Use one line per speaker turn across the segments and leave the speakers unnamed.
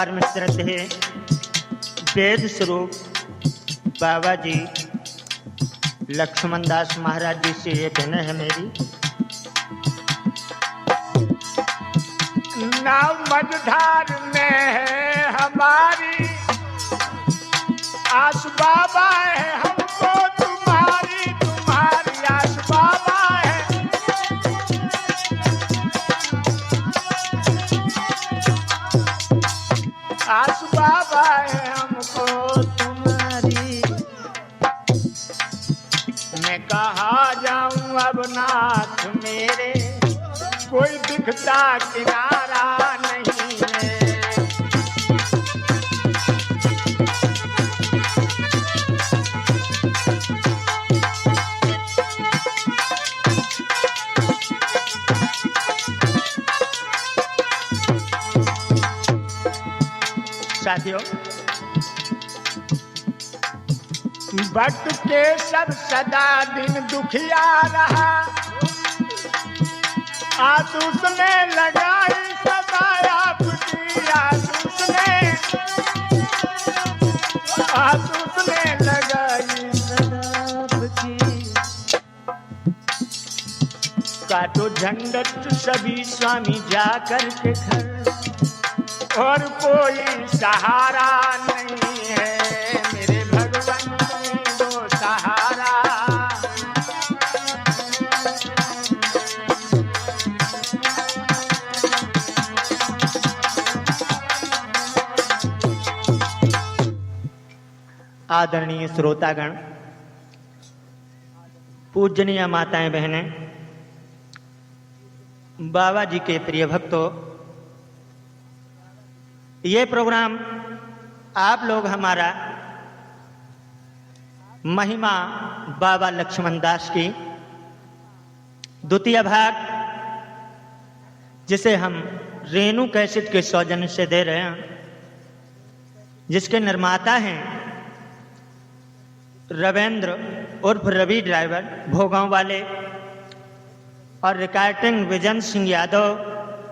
परम श्रद्धेय वेद स्वरूप बाबा जी लक्ष्मण दास महाराज जी से ये कहना है मेरी।
नाव मझधार में है हमारी आस बाबा है, हमको तुम्हारी तुम्हारी आस बाबा है। आस बाबा है हमको तुम्हारी। मैं कहाँ जाऊं अब नाथ मेरे, कोई दिखता किनारा नहीं है।
साथियों,
भक्त के सब सदा दिन दुखिया रहा, आज उसने लगाई सदा आपकी, आज उसने लगाई सदा आपकी।
काटो झंडट सभी स्वामी जाकर के घर,
और कोई सहारा नहीं है मेरे भगवान दो सहारा।
आदरणीय श्रोतागण, पूजनीय माताएं बहनें, बाबा जी के प्रिय भक्तों, ये प्रोग्राम आप लोग हमारा महिमा बाबा लक्ष्मण दास की द्वितीय भाग, जिसे हम रेणु कैसेट के सौजन्य से दे रहे हैं, जिसके निर्माता हैं रविंद्र उर्फ रवि ड्राइवर भोगांव वाले, और रिकॉर्डिंग विजन सिंह यादव,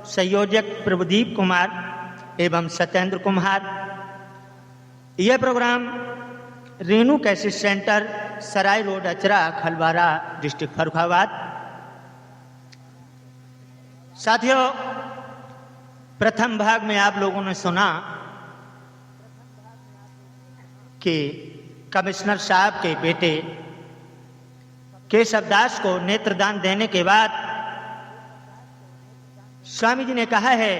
संयोजक प्रभुदीप कुमार एवं सत्येंद्र कुमार। यह प्रोग्राम रेणु कैसेट सेंटर, सराय रोड, अचरा, खलवारा, डिस्ट्रिक्ट फर्रुखाबाद। साथियों, प्रथम भाग में आप लोगों ने सुना कि कमिश्नर साहब के बेटे केशव दास को नेत्रदान देने के बाद स्वामी जी ने कहा है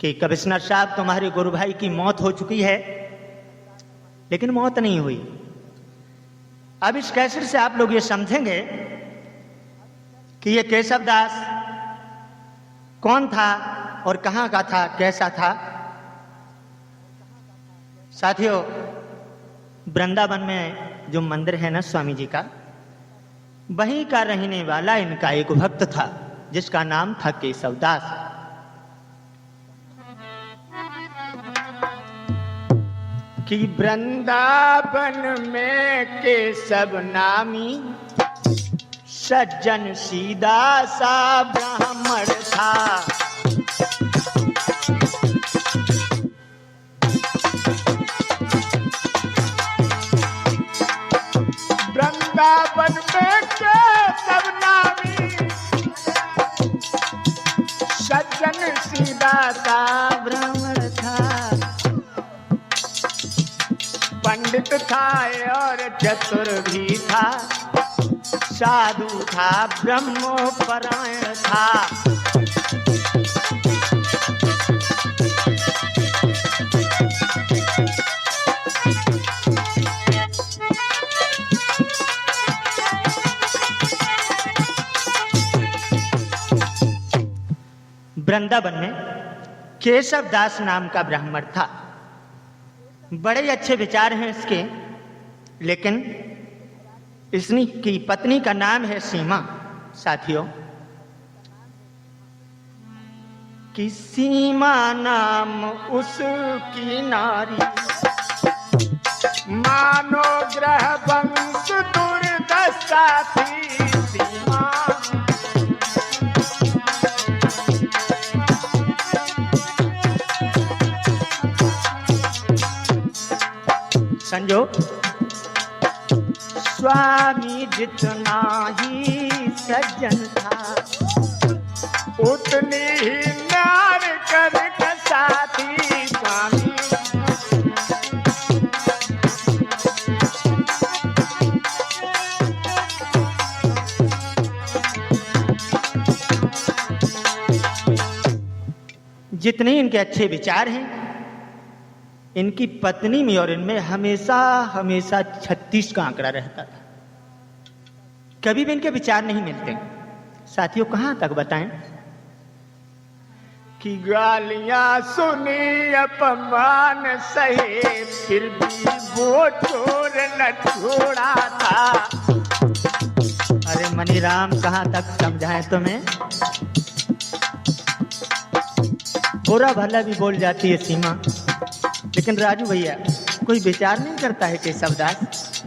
कि कमिश्नर साहब, तुम्हारे गुरु भाई की मौत हो चुकी है, लेकिन मौत नहीं हुई। अब इस कैसेट से आप लोग ये समझेंगे कि ये केशव दास कौन था और कहाँ का था, कैसा था। साथियों, वृंदावन में जो मंदिर है ना स्वामी जी का, वहीं का रहने वाला इनका एक भक्त था, जिसका नाम था केशव दास।
कि वृंदावन में केशव नामी
सज्जन सीधा सा ब्राह्मण था।
वृंदावन में केशव नामी सज्जन सीधा सा ब्राह्मण था। पंडित था और चतुर भी था, साधु था, ब्रह्मोपरायण था।
वृंदावन में केशव दास नाम का ब्राह्मण था। बड़े अच्छे विचार हैं इसके, लेकिन इसनी की पत्नी का नाम है सीमा। साथियों, कि सीमा नाम उसकी नारी,
मानो ग्रह वंश दुर्दशा थी सीमा।
संजो, स्वामी जितना ही सज्जन था,
उतनी ही नार कर के साथी स्वामी।
जितने इनके अच्छे विचार हैं, इनकी पत्नी में और इनमें हमेशा हमेशा 36 का आंकड़ा रहता था। कभी भी इनके विचार नहीं मिलते। साथियों, कहां तक बताएं
कि गालियां सुनी अपमान सहे, फिर भी वो चोर न छोड़ा था।
अरे मनीराम, कहां तक समझाएं तुम्हें? बुरा भला भी बोल जाती है सीमा, लेकिन राजू भैया कोई विचार नहीं करता है केशवदास।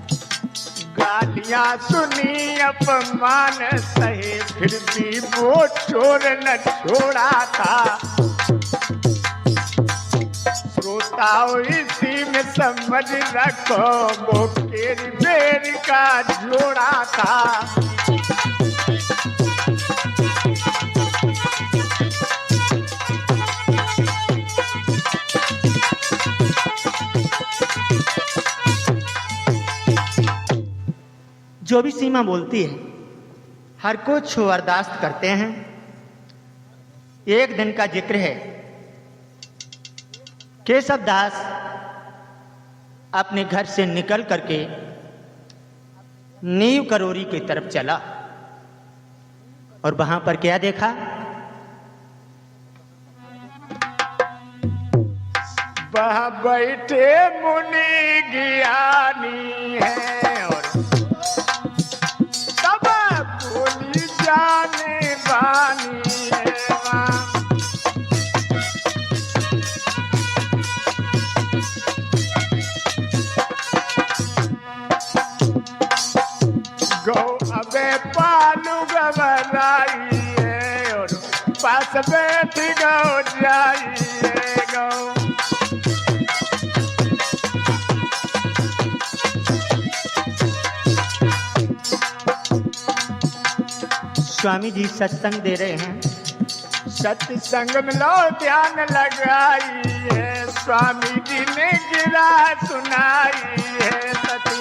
गालियां सुनी अपमान सहे, फिर भी वो चोर न छोड़ा था। श्रोताओ इसी में समझ रखो, वो केरी बेर का जोड़ा था।
जो भी सीमा बोलती है, हर कुछ बर्दाश्त करते हैं। एक दिन का जिक्र है, केशवदास अपने घर से निकल करके नीव करोरी की तरफ चला और वहां पर क्या देखा?
वह बैठे मुनि ज्ञानी है, और तब बोली जाने बानी है। गौ अबे पालू घबराई है, और पास बैठ गौ जाई है गौ।
स्वामी जी सत्संग दे रहे हैं।
सत्संग में लो ध्यान लगाई है, स्वामी जी ने गिरा सुनाई है सती।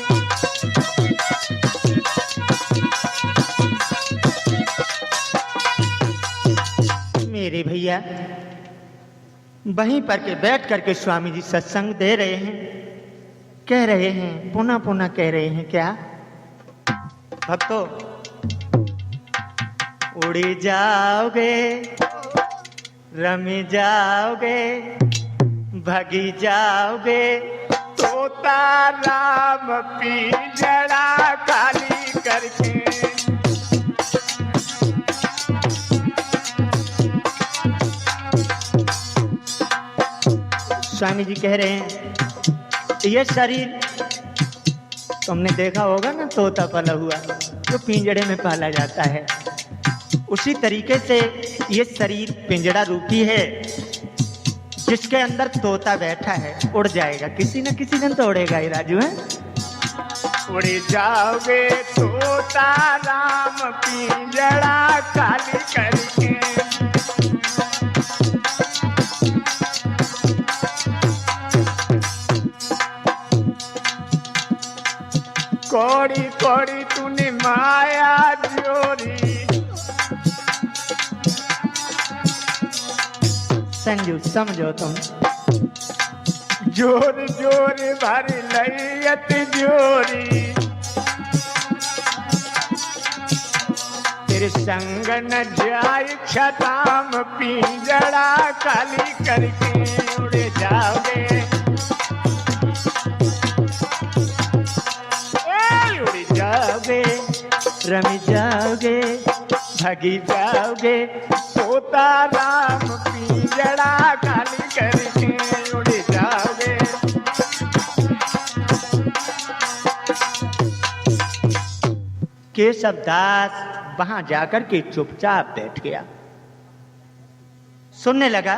मेरे भैया वहीं पर के बैठ करके स्वामी जी सत्संग दे रहे हैं, कह रहे हैं, पुनः पुनः कह रहे हैं क्या? भक्तों, उड़ी जाओगे, रमी जाओगे, भगी जाओगे,
तोता राम पिंजड़ा खाली करके।
स्वामी जी कह रहे हैं, ये शरीर तुमने देखा होगा ना, तोता पला हुआ जो पिंजड़े में पाला जाता है, उसी तरीके से ये शरीर पिंजड़ा रूपी है, जिसके अंदर तोता बैठा है। उड़ जाएगा, किसी न किसी दिन तो उड़ेगा ही राजू है।
उड़ जाओगे तोता राम पिंजड़ा खाली करके। कौड़ी कौड़ी तूने माया जोरी।
संजू समझो तुम,
जोर जोर भर लैयत जोरी। तेरे संग न जाए छताम पिंजड़ा खाली करके। उड़ जाओगे उड़ जाओगे,
रमी जाओगे,
भगी जाओगे, तोता राम पिंजड़ा खाली करके। उड़ जाओगे।
केशवदास वहां जाकर के चुपचाप बैठ गया, सुनने लगा।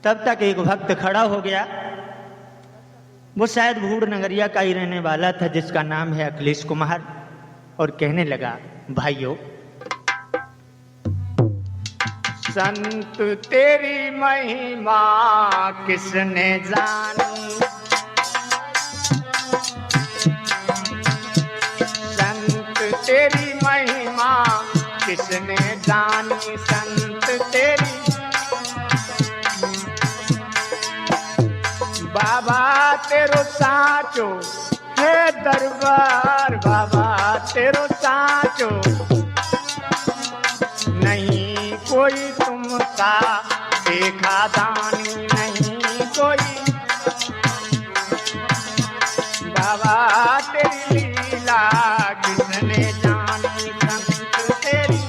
तब तक एक भक्त खड़ा हो गया वो शायद भूड़ नगरिया का ही रहने वाला था, जिसका नाम है अखिलेश कुमार, और कहने लगा, भाइयों,
संत तेरी महिमा किसने जानी, संत तेरी महिमा किसने जानी, संत तेरी। बाबा तेरो साचो है दरबार, बाबा तेरो साचो नहीं कोई तुमसा देखा दानी, नहीं कोई। बाबा तेरी लीला किसने जानी, संत तेरी।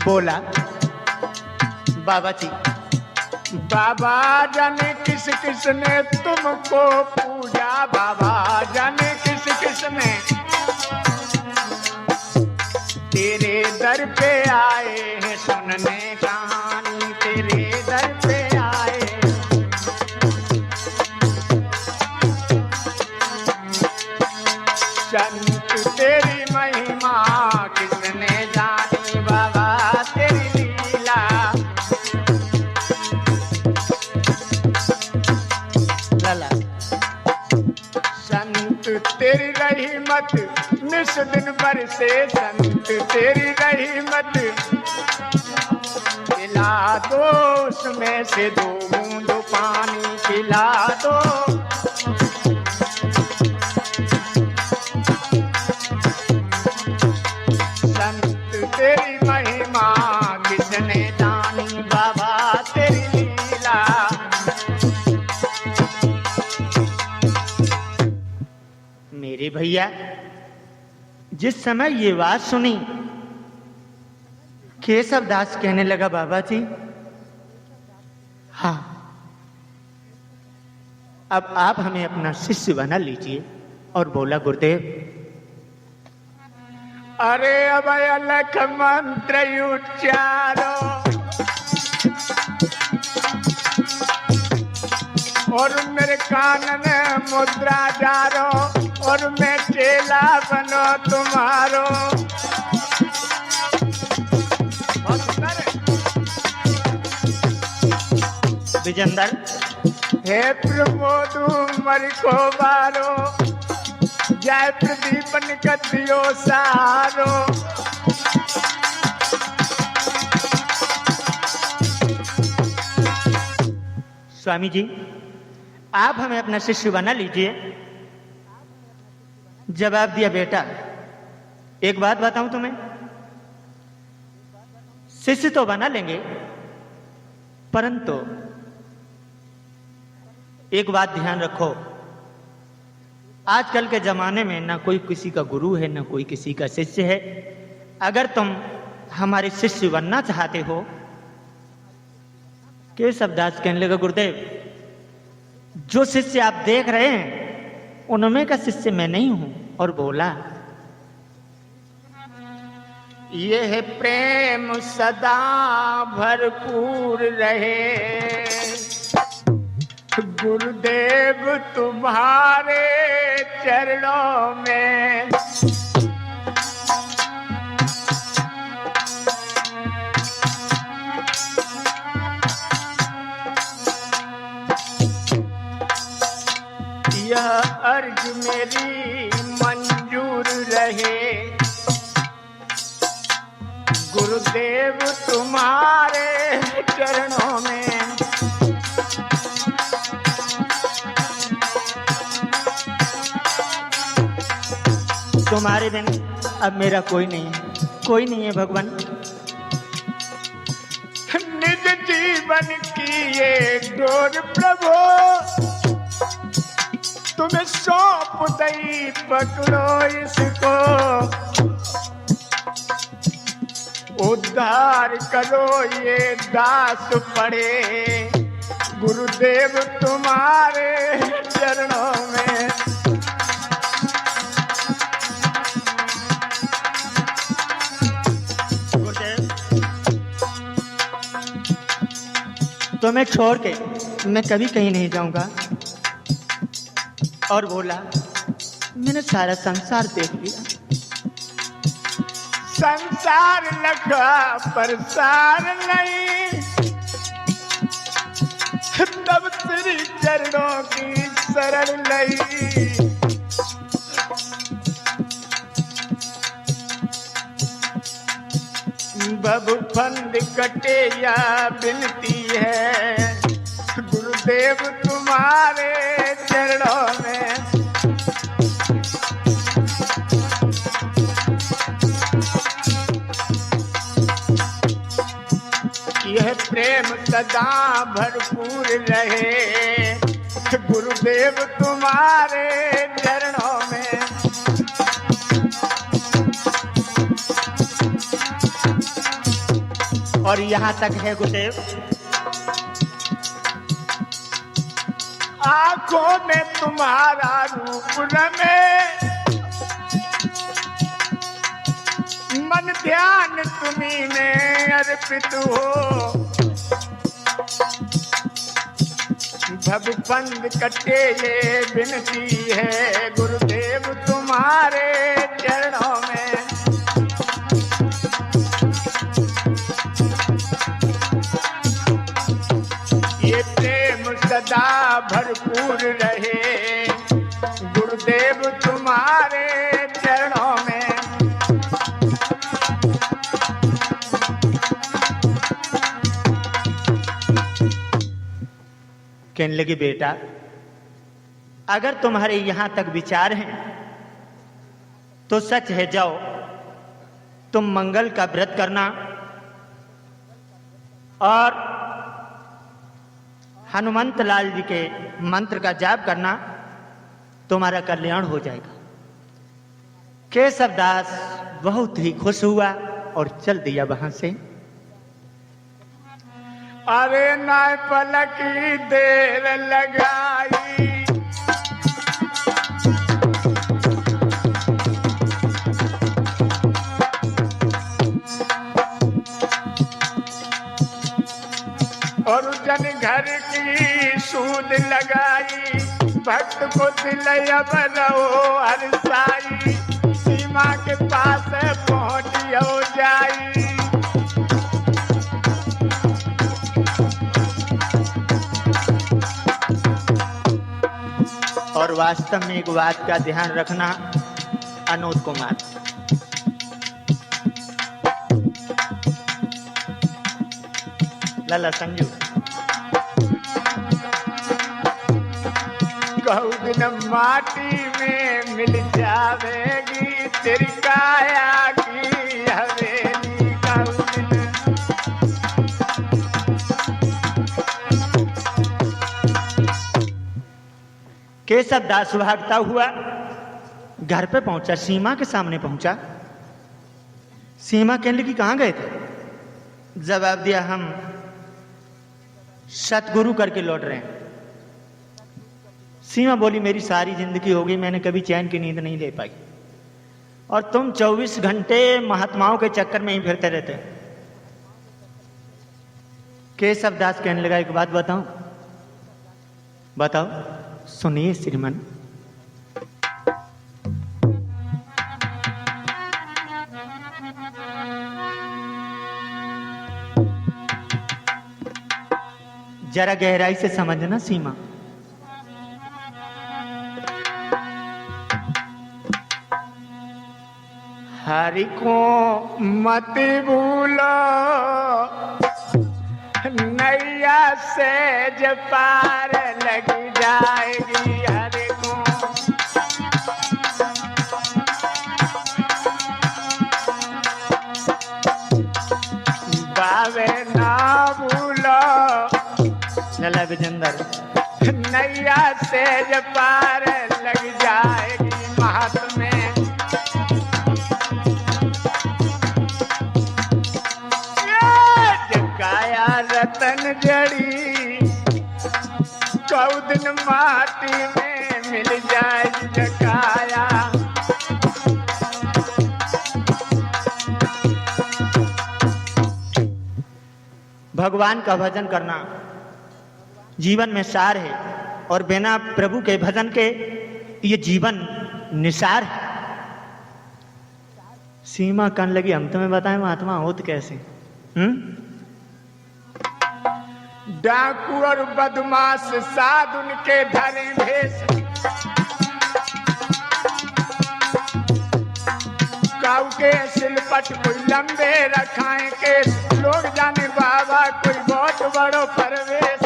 बोला, बाबा जी,
बाबा जाने किस किस ने तुमको पूजा, बाबा जाने किस किस ने तेरे दर पे आए हैं सुनने कहानी, तेरे दर पे आए। संत तेरी महिमा किसने जानी, बाबा तेरी लीला।
लाला,
संत तेरी रहमत निस दिन बरसे, संत तेरी रहमत पिला दो उसमें से दो बूंद पानी, पिला दो। संत तेरी महिमा किसने जानी, बाबा तेरी लीला।
मेरे भैया, जिस समय ये बात सुनी, केशव दास कहने लगा, बाबा जी, हाँ, अब आप हमें अपना शिष्य बना लीजिए। और बोला, गुरुदेव,
अरे अभय अलख मंत्र उच्चारो और मेरे कानन मुद्रा जारो, और मैं चेला बनो तुम्हारो।
विजेंदर,
हे प्रमोद मर को बारो, जय प्रदीपन कतियो सारो।
स्वामी जी, आप हमें अपना शिष्य बना लीजिए। जवाब दिया, बेटा, एक बात बताऊं तुम्हें, शिष्य तो बना लेंगे, परंतु एक बात ध्यान रखो, आजकल के जमाने में ना कोई किसी का गुरु है, ना कोई किसी का शिष्य है। अगर तुम हमारे शिष्य बनना चाहते हो। केशव दास कहने लगा, गुरुदेव, जो शिष्य आप देख रहे हैं उनमें का शिष्य मैं नहीं हूं। और बोला,
ये है प्रेम सदा भरपूर रहे, गुरुदेव तुम्हारे चरणों में। यह अर्ज मेरी मंजूर रहे, गुरुदेव तुम्हारे चरणों में।
तुम्हारे बिन अब मेरा कोई नहीं है, कोई नहीं है भगवान।
निज जीवन की ये डोर प्रभु तुम्हें सौंप दई, पकड़ो इसको, उद्धार करो ये दास पड़े, गुरुदेव तुम्हारे चरणों में।
तुम्हें छोड़ के मैं कभी कहीं नहीं जाऊंगा। और बोला, मैंने सारा संसार देख लिया।
संसार लखा परसार नहीं, तब तेरी चरणों की शरण लई। बब फंद कटे या बिनती है, गुरुदेव तुम्हारे चरणों में। यह प्रेम सदा भरपूर रहे, गुरुदेव तुम्हारे चरणों में।
और यहाँ तक है गुरुदेव,
आंखों में तुम्हारा रूप रमे, मन ध्यान तुम्ही में अर्पित हो। भव फंद कटे ये बिनती है, गुरुदेव तुम्हारे चरणों में। ये प्रेम सदा भरपूर रहे, गुरुदेव तुम्हारे चरणों में।
कहने लगी, बेटा अगर तुम्हारे यहां तक विचार हैं तो सच है, जाओ तुम मंगल का व्रत करना और हनुमंत लाल जी के मंत्र का जाप करना, तुम्हारा कल्याण हो जाएगा। केशव दास बहुत ही खुश हुआ और चल दिया वहां से।
अरे नाय पलक देर लगाई, और जन घर की सूद लगाई, भक्त को दिलया बनो हरसाई। सीमा के पास पहुंचियो जाई,
और वास्तव में एक बात का ध्यान रखना अनोद कुमार, लाला संजू,
कहू दिन माटी में मिल जावेगी तेरी काया की हवेली। कहू दिन
केशव दास भागता हुआ घर पे पहुंचा, सीमा के सामने पहुंचा। सीमा कहने लगी, कहां गए थे? जवाब दिया, हम सतगुरु करके लौट रहे हैं। सीमा बोली, मेरी सारी जिंदगी हो गई, मैंने कभी चैन की नींद नहीं ले पाई, और तुम 24 घंटे महात्माओं के चक्कर में ही फिरते रहते। केशव दास कहने लगा, एक बात बताऊं? बताओ। सुनिए श्रीमन, जरा गहराई से समझना सीमा।
हरि को मत भूलो, नैया से जब पार लग जाएगी। हरि को बावे ना भूलो,
लला विजेंदर,
नैया से जब पार लग जाएगी। महात्मा काया रतन जड़ी, कौ दिन माटी में मिल जाए काया।
भगवान का भजन करना जीवन में सार है, और बिना प्रभु के भजन के ये जीवन निसार है। सीमा कहने लगी, हम तुम्हें बताएं महात्मा होत कैसे?
डाकू और बदमाश साध उनके धरे भेष, काऊ के सिलपट कोई लंबे रखाए केस, लोग जाने बाबा कोई बहुत बड़ो परवेश।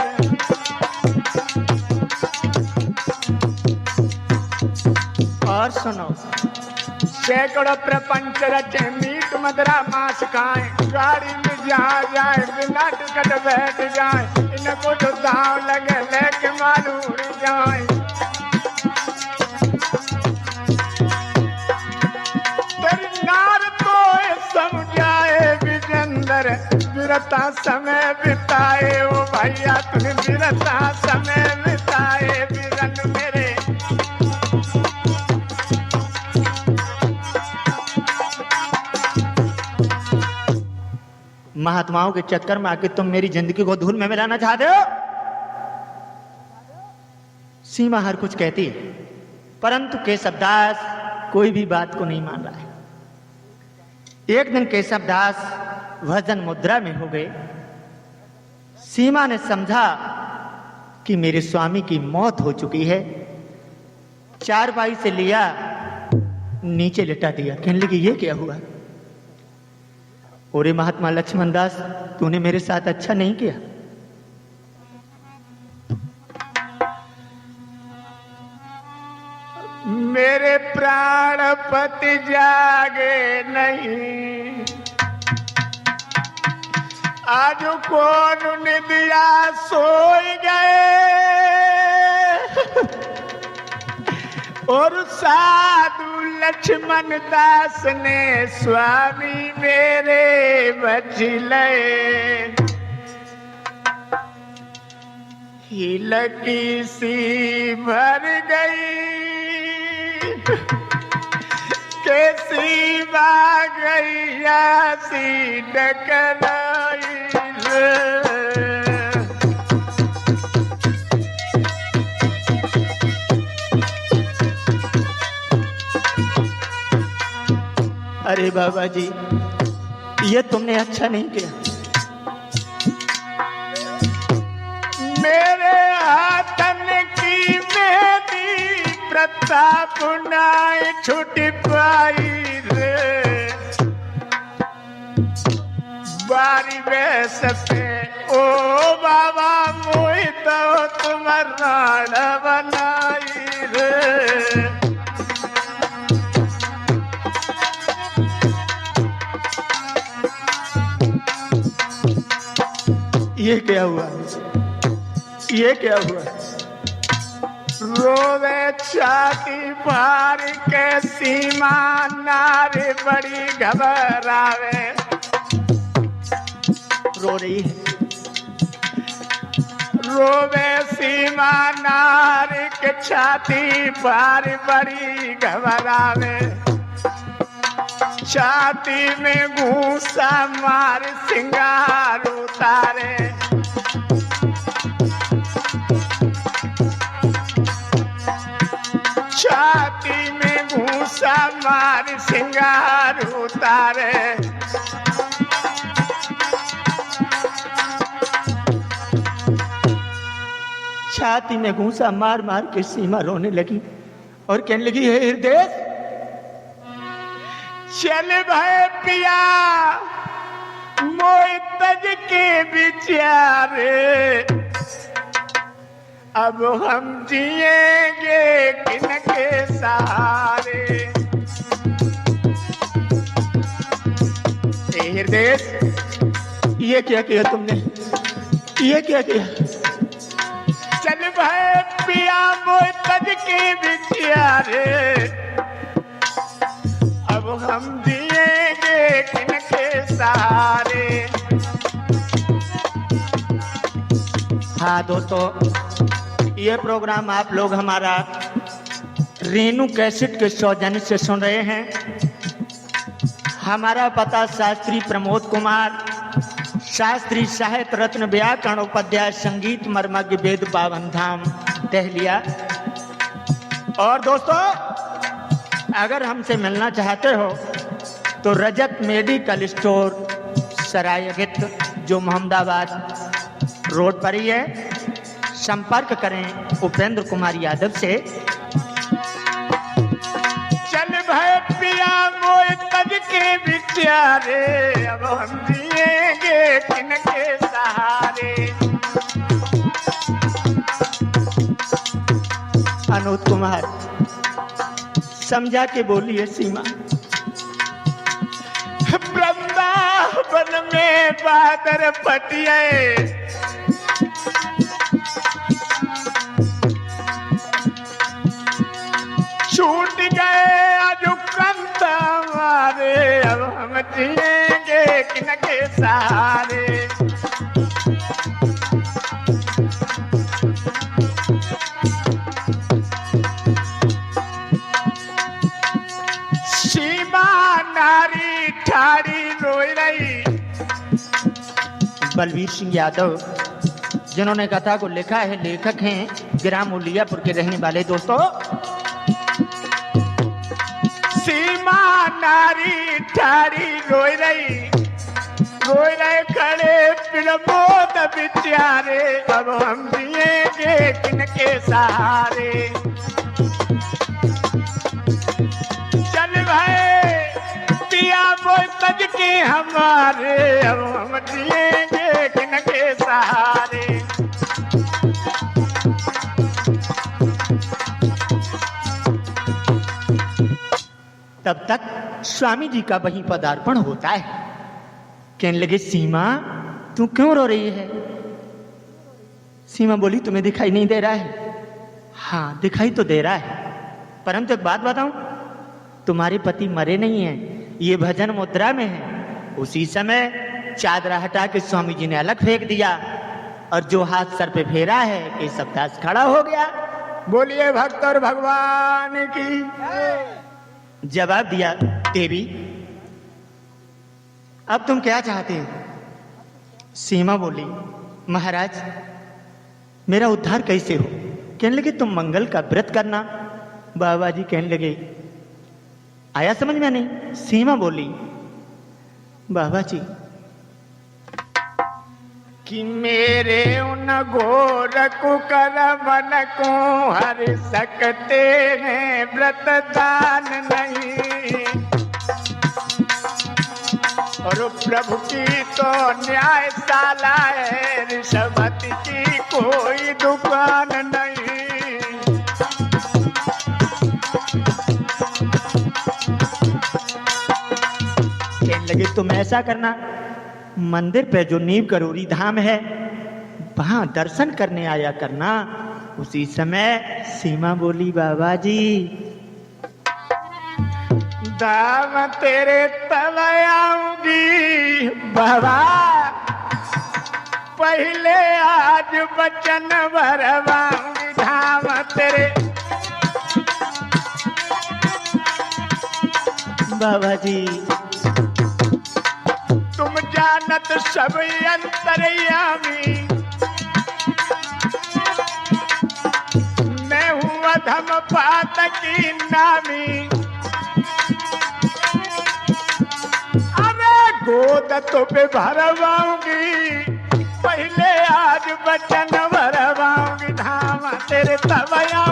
और सुनो,
सैकड़ों प्रपंच रचे मीट मदरा मांस खाए, गाड़ी में जहाँ जाए बिना टिकट बैठ जाए, इनको तो दाव लगे लेके मालूम उड़ जाए। तेरी नार तो समझाए विजेंद्र, बिरता समय बिताए ओ भैया, तुझे बिरता समय बिताए बिरन मेरे।
महात्माओं के चक्कर में आके तुम मेरी जिंदगी को धूल में मिलाना चाहते हो? सीमा हर कुछ कहती है, परंतु केशवदास कोई भी बात को नहीं मान रहा है। एक दिन केशवदास भजन मुद्रा में हो गए। सीमा ने समझा कि मेरे स्वामी की मौत हो चुकी है, चारपाई से लिया, नीचे लिटा दिया। कहने लगी, ये क्या हुआ? ओरे महात्मा लक्ष्मण दास, तूने मेरे साथ अच्छा नहीं किया।
मेरे प्राणपति जागे नहीं, आज कौन निदिया सोई गए, और साधु लक्ष्मण दास ने स्वामी मेरे बचले। हिलकी सी भर गई, कैसी भाग गई सी डकराई।
अरे बाबा जी, ये तुमने अच्छा नहीं किया।
मेरे हाथन की मेहंदी प्रताप नाई छूट पाई रे, बारी बैस पे ओ बाबा मोहि तो तुम्हारा बनाई रे।
ये क्या हुआ? ये क्या हुआ?
रोवे छाती फार के सीमा, नारी बड़ी घबरावे।
रो रही है।
रोवे सीमा नारी के छाती फार बड़ी घबरावे। छाती में घूसा मार सिंगार उतारे। छाती में घूसा मार सिंगार उतारे।
छाती में घूसा मार मार के सीमा रोने लगी और कहने लगी, हे हृदय,
चल भय पिया मोय तज के बिचारे, अब हम जिएंगे किनके सहारे।
हृदय, ये क्या किया तुमने? ये क्या किया?
चल भय पिया मोय तज के बिचारे, अब हम जिएंगे किनके सहारे।
हाँ दोस्तों, ये प्रोग्राम आप लोग हमारा रेणु कैसेट के सौजन्य से सुन रहे हैं। हमारा पता शास्त्री प्रमोद कुमार, शास्त्री साहित्य रत्न व्याकरण उपाध्याय संगीत मर्मज्ञ वेद पावन धाम दहलिया। और दोस्तों, अगर हमसे मिलना चाहते हो तो रजत मेडिकल स्टोर सरायगीत, जो मोहम्मदाबाद रोड पर ही है, संपर्क करें उपेंद्र कुमार यादव से।
चल भाई पिया मोए तज के बिचारे, अब हम जिएंगे किनके सहारे।
अनूप कुमार समझा के बोलिए सीमा।
वृंदावन में बादर पटिए, छूट गए आज कंत हमारे, अब हम जिएंगे किनके सहारे। सीमा नारी ठाड़ी रोई रही।
बलवीर सिंह यादव, जिन्होंने कथा को लिखा है, लेखक हैं ग्राम उलियापुर के रहने वाले। दोस्तों,
सीमा नारी ठाड़ी रोई रही खड़े पिलमोद बिचारे, अब हम जिएंगे किनके सहारे। चल भाई पिया बोल तज के हमारे, अब हम जिएंगे किनके सहारे।
तब तक स्वामी जी का वहीं पदार्पण होता है। कहने लगे, सीमा तू क्यों रो रही है? सीमा बोली, तुम्हें दिखाई नहीं दे रहा है? हाँ, दिखाई तो दे रहा है, परंतु एक बात बताऊं, तुम्हारे पति मरे नहीं हैं, ये भजन मुद्रा में है। उसी समय चादरा हटा के स्वामी जी ने अलग फेंक दिया और जो हाथ सर पे फेरा है कि सप्ताह खड़ा हो गया।
बोलिए भक्त और भगवान की।
जवाब दिया, देवी अब तुम क्या चाहते हो? सीमा बोली, महाराज मेरा उद्धार कैसे हो? कहने लगे, तुम मंगल का व्रत करना। बाबा जी कहने लगे, आया समझ में नहीं? सीमा बोली, बाबा जी
कि मेरे उन घोर कुकर मन को हर सकते हैं, व्रत दान नहीं। और प्रभु की तो न्यायशाला है, ऋषभति की कोई दुकान नहीं।
कहने लगे, तुम ऐसा करना, मंदिर पे जो नीम करोरी धाम है वहां दर्शन करने आया करना। उसी समय सीमा बोली, बाबा जी
धाम तेरे तब आऊंगी बाबा, पहले आज वचन भरवाऊंगी। धाम तेरे
बाबा जी
तुम जानत सब अंतर्यामी, मैं हूँ अधम पातकी नामी। अरे गोद तो पे भरवाऊंगी, पहले आज वचन भरवाऊंगी। धाम तेरे तब आऊंगी।